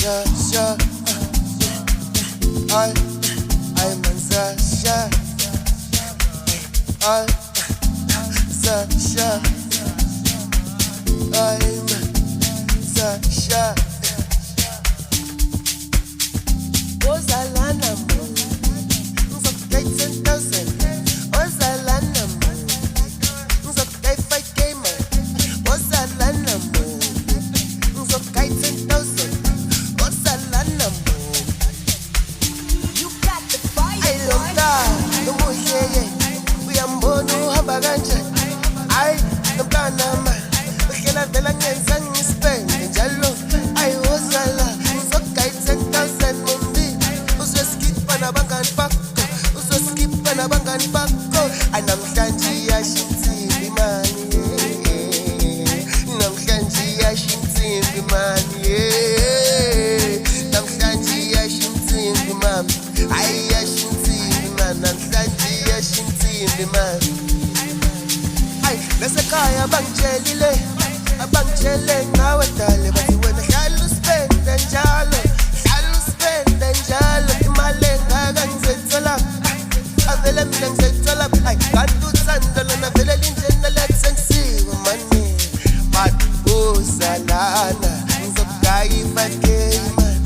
Sasha, I'm on Sasha, Sasha, I'm Sasha. Ozalana mo, ngizokugay 10,000. Ozalana mo, ngizokugay 5K man. Ozalana mo, ngizokugay 10,000. Ozalana mo. You got the fire, Ay lomda, umuhleke, uyambona uhamba kanjani. Ay nomntana ma, uhlala vela ngenza ngispende njalo. Ay ozala, ngizokugay 10,000 mombi. Uzoskipha nabangani bakho, uzoskipha nabangani bakho. Ay namhlanje iyashintsimbi mani, namhlanje iyashintsimbi mani, namhlanje iyashintsimbi mami. Ay iyashintsimbi mani, namhlanje iyashintsimbi mani. Ay nasekhaya abangitshelile ngawe dale, bathi wena hlala uspende njalo, hlala uspende njalo. Imali engaka ngizoyithola, avele mina ngizoyithola. Ay kanti uthando lona vele linjena lethi sengisiwe mani. But uzalana ngizokugaya i-5K man,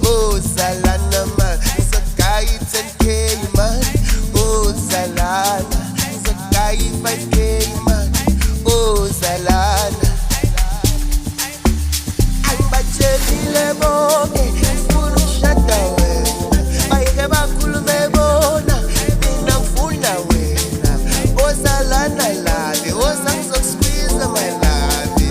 uzalana man ngizokugaya i-10K man, uzalana ngizokugaya i-5K man, uzalana. Angibatshelile bonke ngifuna ukushada wena, bayeke bakhulume bona mina ngifuna wena. Ozalana lave, oza ngizokusqueeze my love,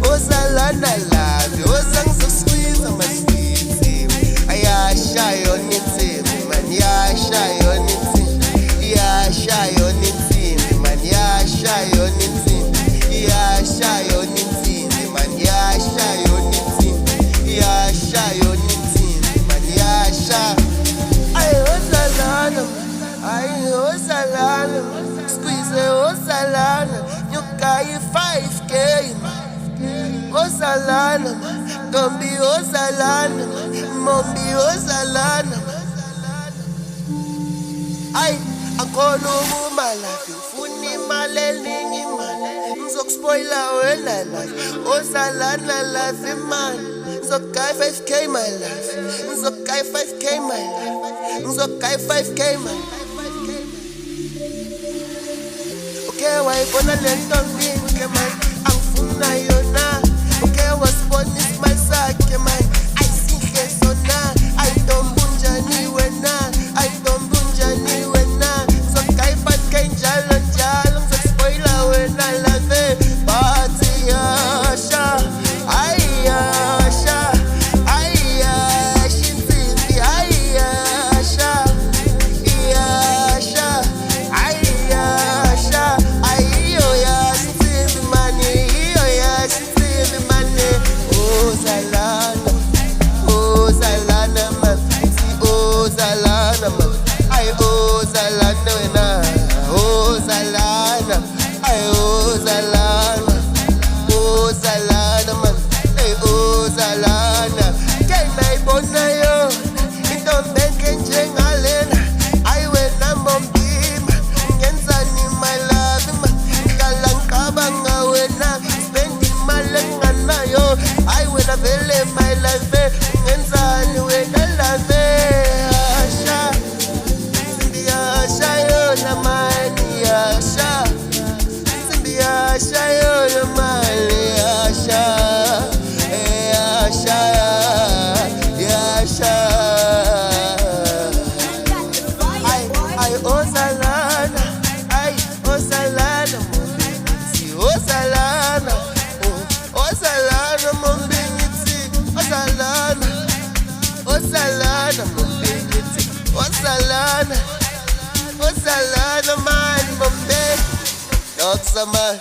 ozalana lave, oza ngizokusqueeze my sweet. Ayasha yona insimbi man, yasha yona insimbi, yasha yona insimbi man, yasha yona insimbi, yasha yona insimbi man, yasha yona insimbi, yasha yona insimbi man, yasha. Ay ozalana, ay ozalana, squeeze ozalana, nyukaya i-5K man. Ozalana, Dombi ozalana, Mombi ozalana. Ay, akhona umalafi, ufuna imali eningi man, ngizokuspoila wena life. Ozalana life man, ngizokugaya 5K my life, ngizokugaya 5K my life, ngizokugaya 5K man. Okay, wayibona le ntombi ke man, angifuna yona. Okay, wasibona isimali sakhe man, ayisihle sona. Ayintombi unjani wena, ayintombi unjani wena. Ngizokugaya 5K njalo njalo, ngizokuspoila wena lave. Bathi yasha, ay yasha, ay yasha insimbi, ay yasha, yasha, ay yasha, ay iyo yasha insimbi mani, iyo yasha insimbi mani. Ozalana, ozalana man, ozalana man, ay ozalana wena, ozalana, ay ozalana, ozalana man, ay ozalana. Kay nayibona yona intombi enhle njengalena, ay wena mombima, ngenzani my love man, ngihlala ngicabanga wena, spend imali enganayo. Ay wena vele my life, ngenzani wena love. Yasha, simbi yasha yona mani, yasha, simbi yasha yona mani, yasha, yasha, yasha. got the fire, Ay, ay ozalana, ay ozalana mombingithi, ozalana, ozalana mombingithi, ozalana, ozalana mombingithi, ozalana, ozalana man mombe. Doxa man.